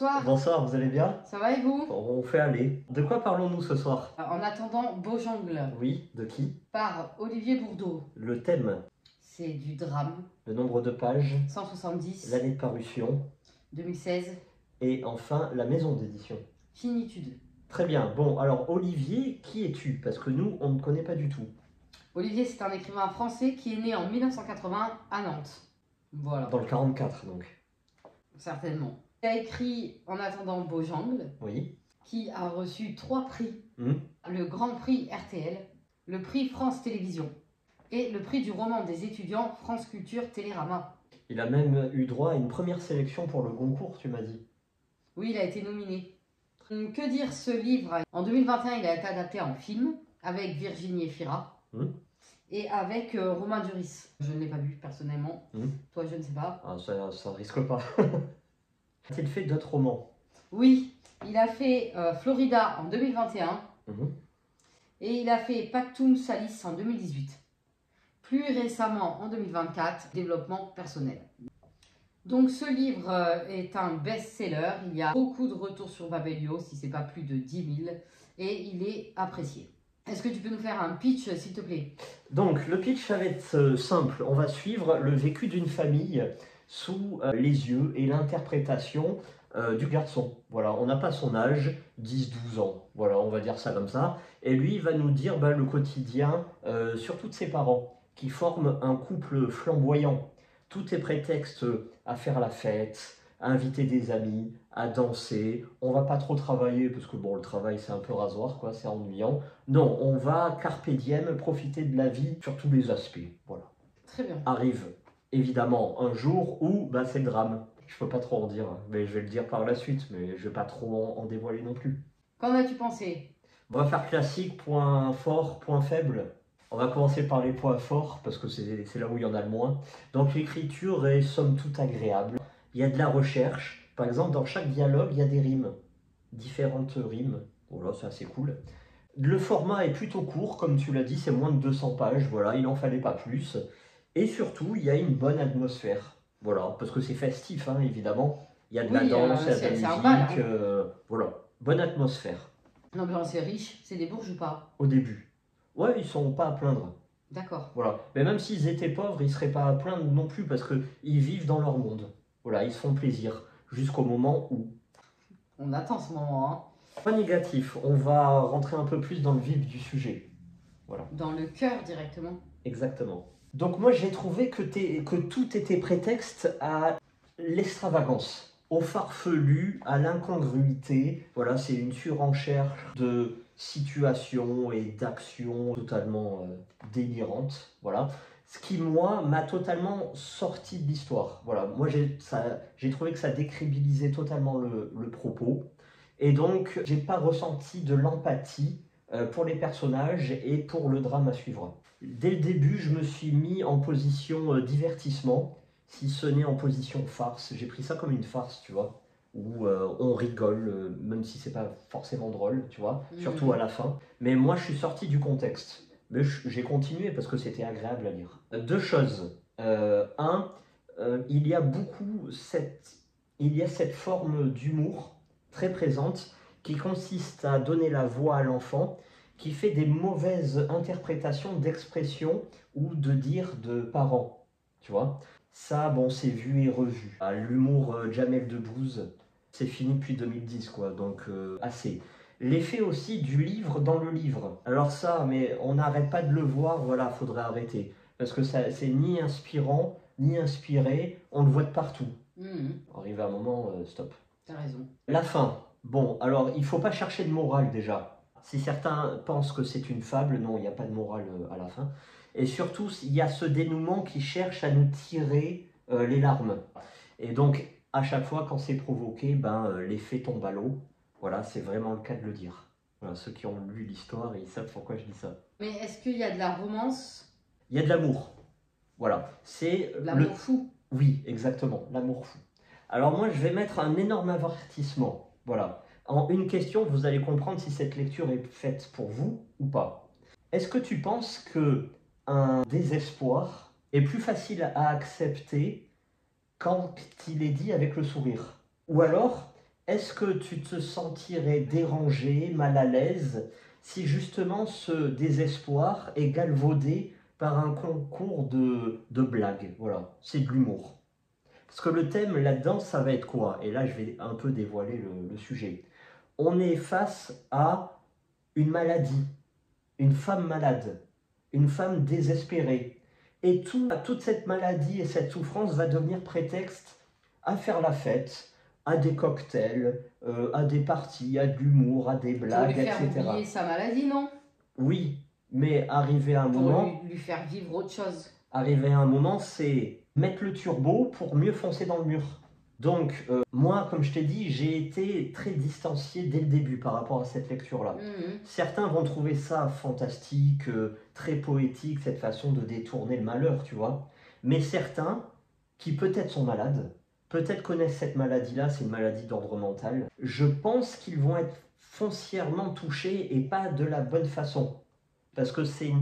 bonsoir. Bonsoir, vous allez bien? Ça va et vous? On fait aller. De quoi parlons-nous ce soir? En attendant Beaujongle, Oui, de qui? par Olivier Bourdeau. Le thème, C'est du drame. le nombre de pages, 170, l'année de parution, 2016, et enfin la maison d'édition. Finitude. Très bien. Bon, alors Olivier, qui es-tu? Parce que nous, on ne connaît pas du tout. Olivier, c'est un écrivain français qui est né en 1980 à Nantes. Voilà, Dans le 44, donc. certainement. Il a écrit En attendant Beaujongle, Oui. qui a reçu 3 prix. Hmm. Le Grand Prix RTL, le Prix France Télévisions et le Prix du roman des étudiants France Culture Télérama. Il a même eu droit à une première sélection pour le Goncourt, tu m'as dit. Oui, il a été nominé. Que dire ce livre? En 2021, il a été adapté en film avec Virginie Efira et avec Romain Duris. Je ne l'ai pas vu personnellement. Toi, je ne sais pas. Ah, ça risque pas. A-t-il fait d'autres romans? Oui, il a fait Florida en 2021 Mhm. et il a fait Pactum Salis en 2018. Plus récemment, en 2024, développement personnel. Donc ce livre est un best-seller, il y a beaucoup de retours sur Babelio, si ce n'est pas plus de 10 000, et il est apprécié. Est-ce que tu peux nous faire un pitch, s'il te plaît? Donc le pitch va être simple, on va suivre le vécu d'une famille sous les yeux et l'interprétation du garçon. Voilà, on n'a pas son âge, 10-12 ans, voilà, on va dire ça comme ça, et lui il va nous dire le quotidien, surtout de ses parents, qui forment un couple flamboyant. Tout est prétexte à faire la fête, à inviter des amis, à danser. On va pas trop travailler parce que bon, le travail c'est un peu rasoir, quoi, c'est ennuyant. Non, on va carpe diem, profiter de la vie sur tous les aspects. Voilà. Très bien. Arrive évidemment un jour où c'est le drame. Je peux pas trop en dire, mais je vais le dire par la suite, mais je vais pas trop en dévoiler non plus. Qu'en as-tu pensé? On va faire classique, point fort, point faible. On va commencer par les points forts, parce que c'est là où il y en a le moins. Donc l'écriture est somme toute agréable. Il y a de la recherche. Par exemple, dans chaque dialogue, il y a des rimes. Différentes rimes. Voilà, c'est assez cool. Le format est plutôt court, comme tu l'as dit, c'est moins de 200 pages. Voilà, il n'en fallait pas plus. Et surtout, il y a une bonne atmosphère. Voilà, parce que c'est festif, hein, évidemment. Il y a de la danse, il y a de la musique. Un bal, hein. Voilà, bonne atmosphère. L'ambiance est riche, c'est des bourges ou pas? Au début. Ouais, ils sont pas à plaindre. D'accord. Voilà. Mais même s'ils étaient pauvres, ils ne seraient pas à plaindre non plus parce qu'ils vivent dans leur monde. Voilà, ils se font plaisir jusqu'au moment où. On attend ce moment, hein. Pas négatif, on va rentrer un peu plus dans le vif du sujet. Voilà. Dans le cœur directement. Exactement. Donc moi j'ai trouvé que tout était prétexte à l'extravagance, au farfelu, à l'incongruité. Voilà, c'est une surenchère de situations et d'actions totalement délirantes. Voilà. Ce qui, moi, m'a totalement sorti de l'histoire. Voilà, moi j'ai trouvé que ça décrédibilisait totalement le propos. Et donc, j'ai pas ressenti de l'empathie pour les personnages et pour le drame à suivre. Dès le début, je me suis mis en position divertissement, si ce n'est en position farce. J'ai pris ça comme une farce, tu vois, où on rigole, même si c'est pas forcément drôle, tu vois, surtout à la fin. Mais moi, je suis sorti du contexte. Mais j'ai continué parce que c'était agréable à lire. Deux choses. Il y a cette forme d'humour très présente qui consiste à donner la voix à l'enfant qui fait des mauvaises interprétations d'expressions ou de dires de parents, tu vois. Ça, bon, c'est vu et revu. L'humour Jamel Debbouze, c'est fini depuis 2010, quoi, donc assez. L'effet aussi du livre dans le livre. Alors ça, mais on n'arrête pas de le voir, voilà, faudrait arrêter. Parce que ça, c'est ni inspirant, ni inspiré, on le voit de partout. Arrivé à un moment, stop. T'as raison. La fin. Bon, alors, il faut pas chercher de morale déjà. Si certains pensent que c'est une fable, non, il n'y a pas de morale à la fin. Et surtout, il y a ce dénouement qui cherche à nous tirer les larmes. Et donc, à chaque fois, quand c'est provoqué, l'effet tombe à l'eau. Voilà, c'est vraiment le cas de le dire. Voilà, ceux qui ont lu l'histoire, ils savent pourquoi je dis ça. Mais est-ce qu'il y a de la romance? Il y a de l'amour. Voilà. C'est l'amour fou. Oui, exactement, l'amour fou. Alors moi, je vais mettre un énorme avertissement. Voilà. En une question, vous allez comprendre si cette lecture est faite pour vous ou pas. Est-ce que tu penses que un désespoir est plus facile à accepter quand il est dit avec le sourire? Ou alors, est-ce que tu te sentirais dérangé, mal à l'aise, si justement ce désespoir est galvaudé par un concours de blagues? Voilà, c'est de l'humour. Parce que le thème là-dedans, ça va être quoi? Et là, je vais un peu dévoiler le sujet. On est face à une maladie, une femme malade, une femme désespérée. Et toute cette maladie et cette souffrance va devenir prétexte à faire la fête, à des cocktails, à des parties, à de l'humour, à des Pour blagues, lui faire etc. oublier sa maladie, non? Oui, mais arrivé à un Pour moment, lui faire vivre autre chose. c'est mettre le turbo pour mieux foncer dans le mur. Donc, moi, comme je t'ai dit, j'ai été très distancié dès le début par rapport à cette lecture-là. Certains vont trouver ça fantastique, très poétique, cette façon de détourner le malheur, tu vois. Mais certains, qui peut-être sont malades, peut-être connaissent cette maladie-là, c'est une maladie d'ordre mental, je pense qu'ils vont être foncièrement touchés et pas de la bonne façon. Parce que c'est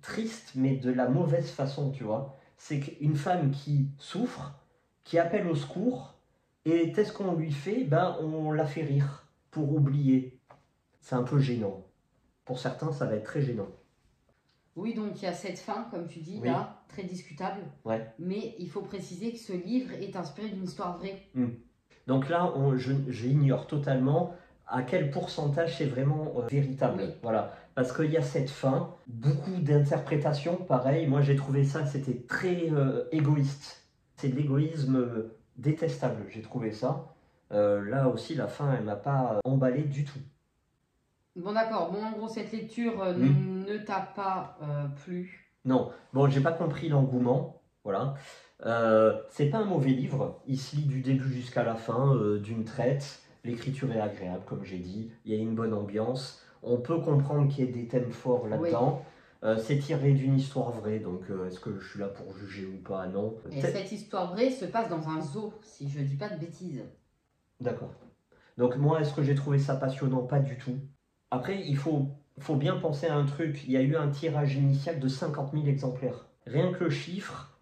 triste, mais de la mauvaise façon, tu vois. C'est qu'une femme qui souffre, qui appelle au secours, et qu'est-ce qu'on lui fait? Ben, on la fait rire pour oublier. C'est un peu gênant. Pour certains, ça va être très gênant. Oui, donc il y a cette fin, comme tu dis, Oui. là, très discutable. Ouais. Mais il faut préciser que ce livre est inspiré d'une histoire vraie. Donc là, j'ignore totalement à quel pourcentage c'est vraiment véritable. Oui. Voilà. Parce qu'il y a cette fin, beaucoup d'interprétations, pareil. Moi, j'ai trouvé ça, c'était très égoïste. C'est de l'égoïsme détestable, j'ai trouvé ça. Là aussi, la fin, elle m'a pas emballé du tout. Bon, d'accord. Bon, en gros, cette lecture ne t'a pas plu. Non. Bon, j'ai pas compris l'engouement. Voilà. C'est pas un mauvais livre. Il se lit du début jusqu'à la fin d'une traite. L'écriture est agréable, comme j'ai dit. Il y a une bonne ambiance. On peut comprendre qu'il y ait des thèmes forts là-dedans. C'est tiré d'une histoire vraie, donc est-ce que je suis là pour juger ou pas? Non. Et cette histoire vraie se passe dans un zoo, si je dis pas de bêtises. D'accord. Donc moi, est-ce que j'ai trouvé ça passionnant? Pas du tout. Après, il faut bien penser à un truc. Il y a eu un tirage initial de 50 000 exemplaires. Rien que le chiffre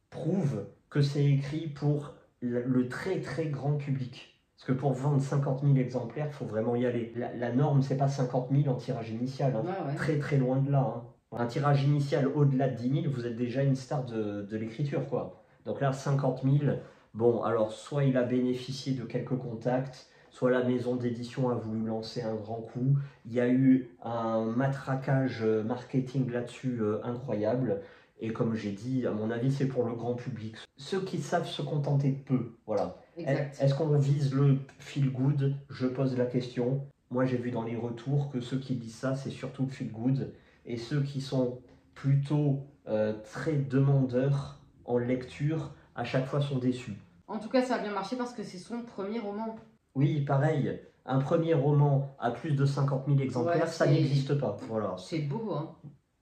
prouve que c'est écrit pour le très très grand public. Parce que pour vendre 50 000 exemplaires, il faut vraiment y aller. La norme, c'est pas 50 000 en tirage initial. Hein. Ouais. Très très loin de là. Hein. Un tirage initial au-delà de 10 000, vous êtes déjà une star de l'écriture, quoi. Donc là, 50 000, bon, alors soit il a bénéficié de quelques contacts, soit la maison d'édition a voulu lancer un grand coup. Il y a eu un matraquage marketing là-dessus incroyable. Et comme j'ai dit, à mon avis, c'est pour le grand public. Ceux qui savent se contenter de peu, voilà. Exact. Est-ce qu'on vise le feel good? Je pose la question. Moi, j'ai vu dans les retours que ceux qui disent ça, c'est surtout le feel good. Et ceux qui sont plutôt très demandeurs en lecture, à chaque fois sont déçus. En tout cas, ça a bien marché parce que c'est son premier roman. Oui, pareil. Un premier roman à plus de 50 000 exemplaires, ça n'existe pas. Voilà. C'est beau, hein.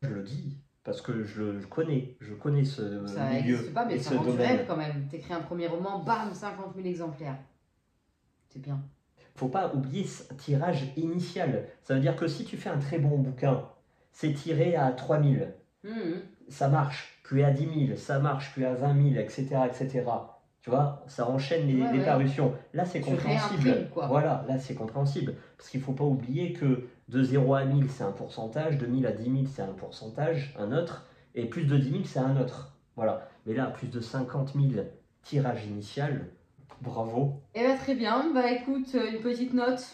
Je le dis. Parce que je connais ce ça milieu n'existe pas, mais et ça ce rend du domaine. rêve quand même. T'écris un premier roman, bam, 50 000 exemplaires. C'est bien. Faut pas oublier ce tirage initial. Ça veut dire que si tu fais un très bon bouquin, c'est tiré à 3 000. Ça marche. Puis à 10 000, ça marche. Puis à 20 000, etc., etc. Tu vois, ça enchaîne les parutions. Là, c'est compréhensible. Quoi. Voilà, là, c'est compréhensible. Parce qu'il ne faut pas oublier que de 0 à 1000, c'est un pourcentage. De 1000 à 10 000, c'est un pourcentage, un autre. Et plus de 10 000, c'est un autre. Voilà. Mais là, plus de 50 000 tirage initial, bravo. Eh bien, très bien. Bah, écoute, une petite note.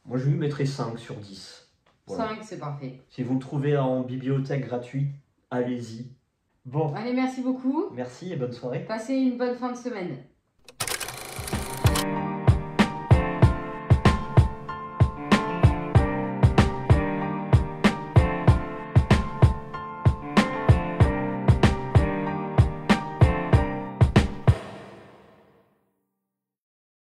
Moi, je lui mettrais 5 sur 10. Voilà. 5, c'est parfait. Si vous le trouvez en bibliothèque gratuite, allez-y. Bon. Allez, merci beaucoup. Merci et bonne soirée. Passez une bonne fin de semaine.